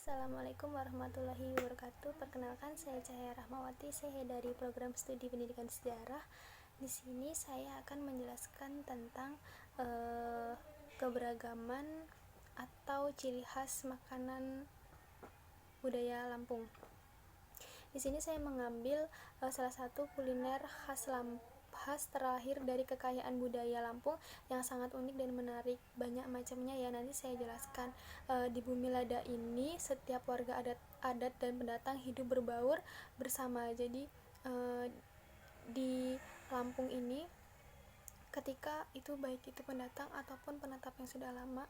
Assalamualaikum warahmatullahi wabarakatuh. Perkenalkan, saya Cahaya Rahmawati. Saya dari program studi pendidikan sejarah. Di sini saya akan menjelaskan tentang keberagaman atau ciri khas makanan budaya Lampung. Di sini saya mengambil salah satu kuliner khas terakhir dari kekayaan budaya Lampung yang sangat unik dan menarik. Banyak macamnya ya, nanti saya jelaskan. Di Bumi Lada ini setiap warga adat dan pendatang hidup berbaur bersama. Jadi di Lampung ini ketika itu baik itu pendatang ataupun penetap yang sudah lama,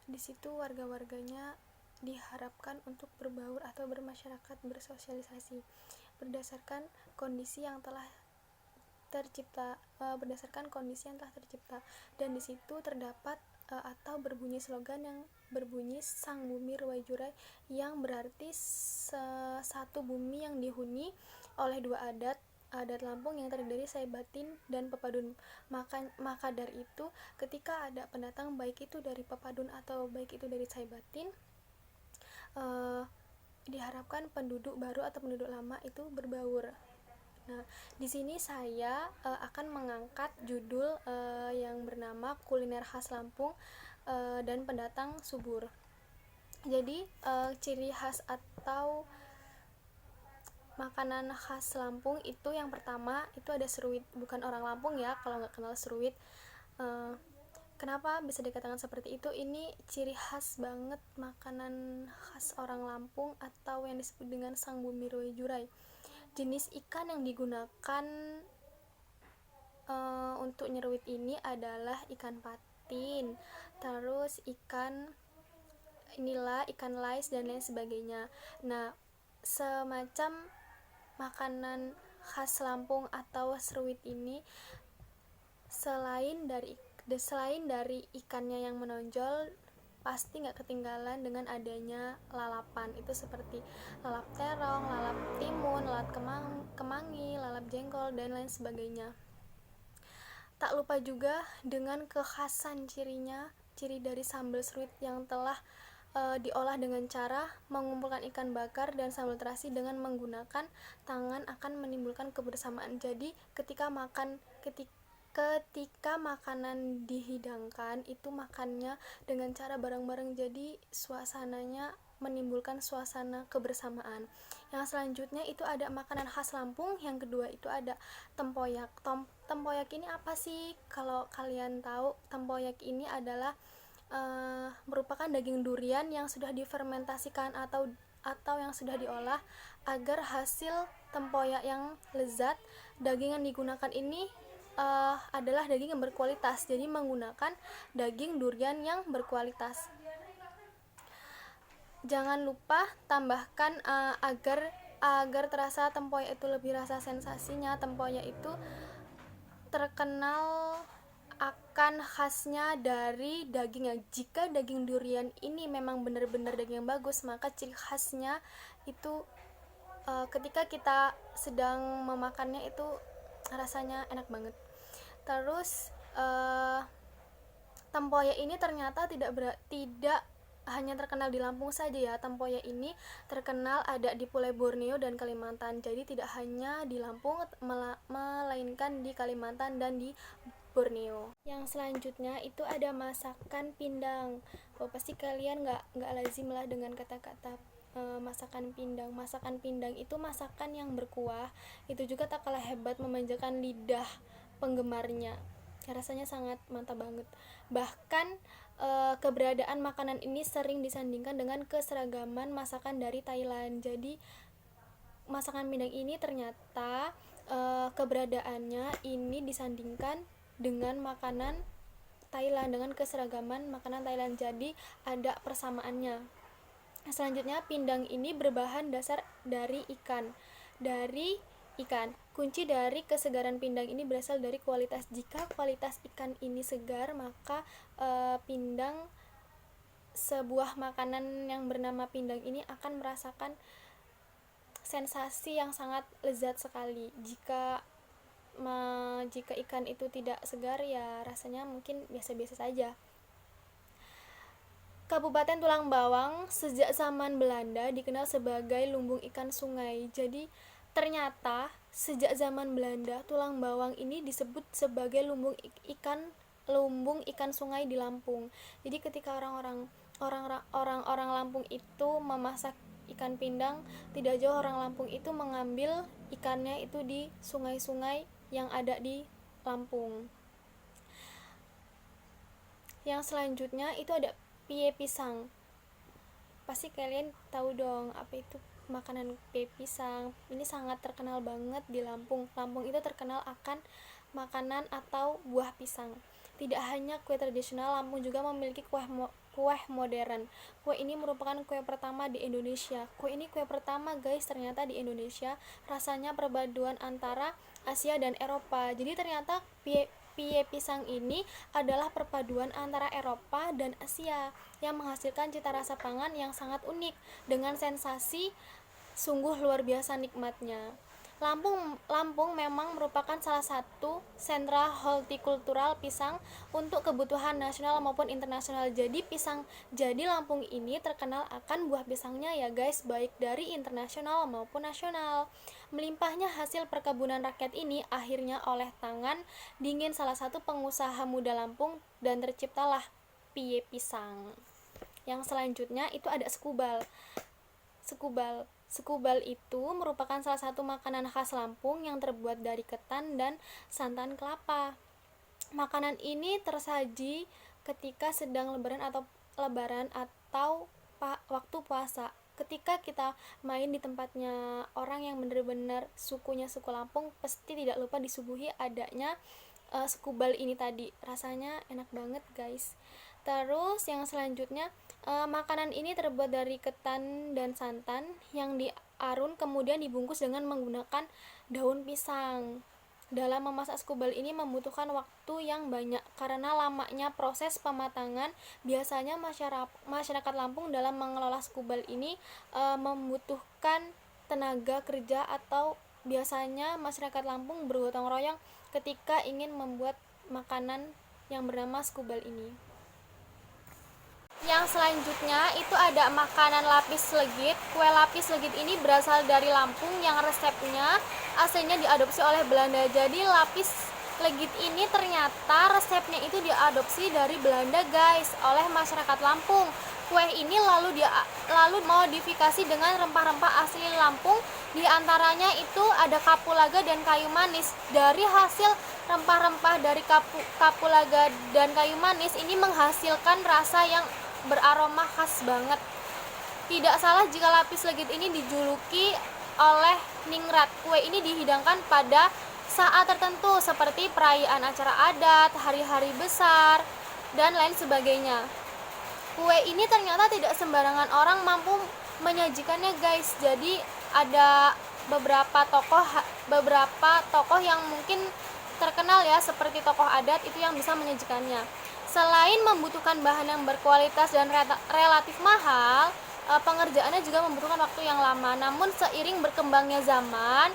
di situ warga-warganya diharapkan untuk berbaur atau bermasyarakat, bersosialisasi berdasarkan kondisi yang telah tercipta, dan di situ terdapat atau berbunyi slogan yang berbunyi Sang Bumi Ruwai Jurai, yang berarti satu bumi yang dihuni oleh dua adat Lampung yang terdiri dari Saibatin dan Pepadun. Maka dari itu ketika ada pendatang, baik itu dari Pepadun atau baik itu dari Saibatin, diharapkan penduduk baru atau penduduk lama itu berbaur. Nah, di sini saya akan mengangkat judul yang bernama Kuliner Khas Lampung dan Pendatang Subur. Jadi ciri khas atau makanan khas Lampung itu yang pertama itu ada seruit. Bukan orang Lampung ya kalau nggak kenal seruit. Kenapa bisa dikatakan seperti itu? Ini ciri khas banget makanan khas orang Lampung atau yang disebut dengan Sang Bumi Ruwai Jurai. Jenis ikan yang digunakan untuk nyeruit ini adalah ikan patin, terus ikan lais dan lain sebagainya. Nah, semacam makanan khas Lampung atau seruit ini selain dari ikannya yang menonjol, pasti nggak ketinggalan dengan adanya lalapan. Itu seperti lalap terong, lalap timun, lalap kemangi, lalap jengkol, dan lain sebagainya. Tak lupa juga dengan kekhasan ciri dari sambal seruit yang telah diolah dengan cara mengumpulkan ikan bakar dan sambal terasi dengan menggunakan tangan akan menimbulkan kebersamaan. Jadi ketika makanan dihidangkan itu makannya dengan cara bareng-bareng, jadi suasananya menimbulkan suasana kebersamaan. Yang selanjutnya itu ada makanan khas Lampung. Yang kedua itu ada tempoyak. Tempoyak ini apa sih? Kalau kalian tahu, tempoyak ini adalah merupakan daging durian yang sudah difermentasikan atau yang sudah diolah agar hasil tempoyak yang lezat. Daging yang digunakan ini adalah daging yang berkualitas, jadi menggunakan daging durian yang berkualitas. Jangan lupa tambahkan agar terasa tempoyak itu lebih rasa sensasinya. Tempoyak itu terkenal akan khasnya dari dagingnya. Jika daging durian ini memang benar-benar daging yang bagus, maka ciri khasnya itu ketika kita sedang memakannya itu rasanya enak banget. Terus tempoyak ini ternyata tidak hanya terkenal di Lampung saja ya. Tempoyak ini terkenal ada di Pulau Borneo dan Kalimantan. Jadi tidak hanya di Lampung, melainkan di Kalimantan dan di Borneo. Yang selanjutnya itu ada masakan pindang. Pasti kalian nggak lazim lah dengan kata-kata masakan pindang. Masakan pindang itu masakan yang berkuah. Itu juga tak kalah hebat memanjakan lidah penggemarnya. Rasanya sangat mantap banget. Bahkan keberadaan makanan ini sering disandingkan dengan keseragaman masakan dari Thailand. Jadi masakan pindang ini ternyata keberadaannya ini disandingkan dengan makanan Thailand, dengan keseragaman makanan Thailand. Jadi ada persamaannya. Selanjutnya, pindang ini berbahan dasar dari ikan. Kunci dari kesegaran pindang ini berasal dari kualitas. Jika kualitas ikan ini segar, maka pindang, sebuah makanan yang bernama pindang ini akan merasakan sensasi yang sangat lezat sekali. Jika ikan itu tidak segar, ya rasanya mungkin biasa-biasa saja. Kabupaten Tulang Bawang sejak zaman Belanda dikenal sebagai lumbung ikan sungai. Jadi ternyata sejak zaman Belanda Tulang Bawang ini disebut sebagai lumbung ikan sungai di Lampung. Jadi ketika orang-orang Lampung itu memasak ikan pindang, tidak jauh orang Lampung itu mengambil ikannya itu di sungai-sungai yang ada di Lampung. Yang selanjutnya itu ada pie pisang. Pasti kalian tahu dong apa itu makanan pie pisang. Ini sangat terkenal banget di Lampung. Lampung itu terkenal akan makanan atau buah pisang. Tidak hanya kue tradisional, Lampung juga memiliki kue modern. Kue ini merupakan kue pertama di Indonesia. Kue ini kue pertama guys ternyata di Indonesia. Rasanya perpaduan antara Asia dan Eropa. Jadi ternyata pie pisang ini adalah perpaduan antara Eropa dan Asia yang menghasilkan cita rasa pangan yang sangat unik dengan sensasi sungguh luar biasa nikmatnya. Lampung memang merupakan salah satu sentra hortikultural pisang untuk kebutuhan nasional maupun internasional. Jadi Lampung ini terkenal akan buah pisangnya ya guys, baik dari internasional maupun nasional. Melimpahnya hasil perkebunan rakyat ini akhirnya oleh tangan dingin salah satu pengusaha muda Lampung dan terciptalah pie pisang. Yang selanjutnya itu ada sekubal. Sekubal itu merupakan salah satu makanan khas Lampung yang terbuat dari ketan dan santan kelapa. Makanan ini tersaji ketika sedang lebaran atau waktu puasa. Ketika kita main di tempatnya orang yang benar-benar suku Lampung, pasti tidak lupa disuguhi adanya sekubal ini tadi. Rasanya enak banget guys. Terus yang selanjutnya, makanan ini terbuat dari ketan dan santan yang diarun kemudian dibungkus dengan menggunakan daun pisang. Dalam memasak sekubal ini membutuhkan waktu yang banyak karena lamanya proses pematangan. Biasanya masyarakat Lampung dalam mengelola sekubal ini membutuhkan tenaga kerja, atau biasanya masyarakat Lampung bergotong royong ketika ingin membuat makanan yang bernama sekubal ini. Yang selanjutnya itu ada makanan lapis legit. Kue lapis legit ini berasal dari Lampung yang resepnya aslinya diadopsi oleh Belanda. Jadi lapis legit ini ternyata resepnya itu diadopsi dari Belanda guys, oleh masyarakat Lampung. Kue ini lalu modifikasi dengan rempah-rempah asli Lampung. Di antaranya itu ada kapulaga dan kayu manis. Dari hasil rempah-rempah dari kapulaga dan kayu manis ini menghasilkan rasa yang beraroma khas banget. Tidak salah jika lapis legit ini dijuluki oleh ningrat. Kue ini dihidangkan pada saat tertentu seperti perayaan acara adat, hari-hari besar, dan lain sebagainya. Kue ini ternyata tidak sembarangan orang mampu menyajikannya guys. Jadi ada beberapa tokoh yang mungkin terkenal ya, seperti tokoh adat itu yang bisa menyajikannya. Selain membutuhkan bahan yang berkualitas dan relatif mahal, pengerjaannya juga membutuhkan waktu yang lama. Namun seiring berkembangnya zaman,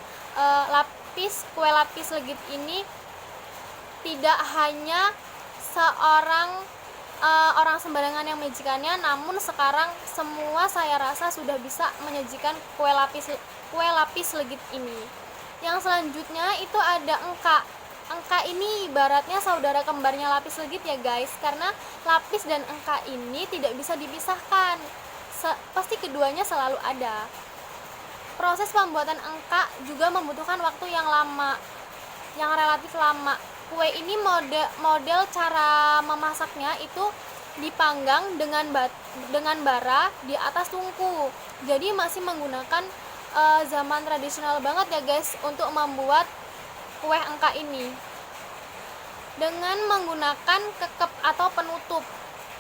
kue lapis legit ini tidak hanya orang sembarangan yang menyajikannya, namun sekarang semua saya rasa sudah bisa menyajikan kue lapis legit ini. Yang selanjutnya itu ada engka. Engka ini ibaratnya saudara kembarnya lapis legit ya guys, karena lapis dan engka ini tidak bisa dipisahkan. Pasti keduanya selalu ada. Proses pembuatan engka juga membutuhkan waktu yang relatif lama. Kue ini model cara memasaknya itu dipanggang dengan bara di atas tungku. Jadi masih menggunakan zaman tradisional banget ya guys untuk membuat kue engka ini dengan menggunakan kekep atau penutup.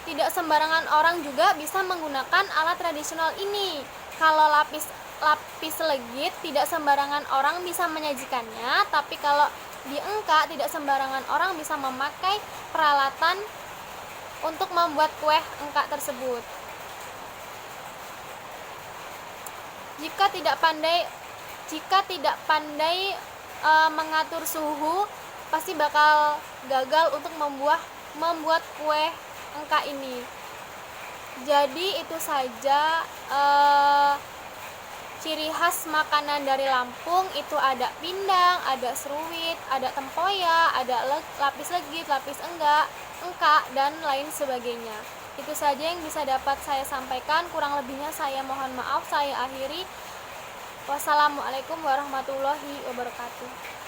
Tidak sembarangan orang juga bisa menggunakan alat tradisional ini. Kalau lapis legit tidak sembarangan orang bisa menyajikannya, tapi kalau di engka tidak sembarangan orang bisa memakai peralatan untuk membuat kue engka tersebut. Jika tidak pandai mengatur suhu, pasti bakal gagal untuk membuat kue engka ini. Jadi itu saja ciri khas makanan dari Lampung. Itu ada pindang, ada seruit, ada tempoyak, ada lapis legit, lapis engka, dan lain sebagainya. Itu saja yang bisa dapat saya sampaikan. Kurang lebihnya saya mohon maaf. Saya akhiri. Wassalamualaikum warahmatullahi wabarakatuh.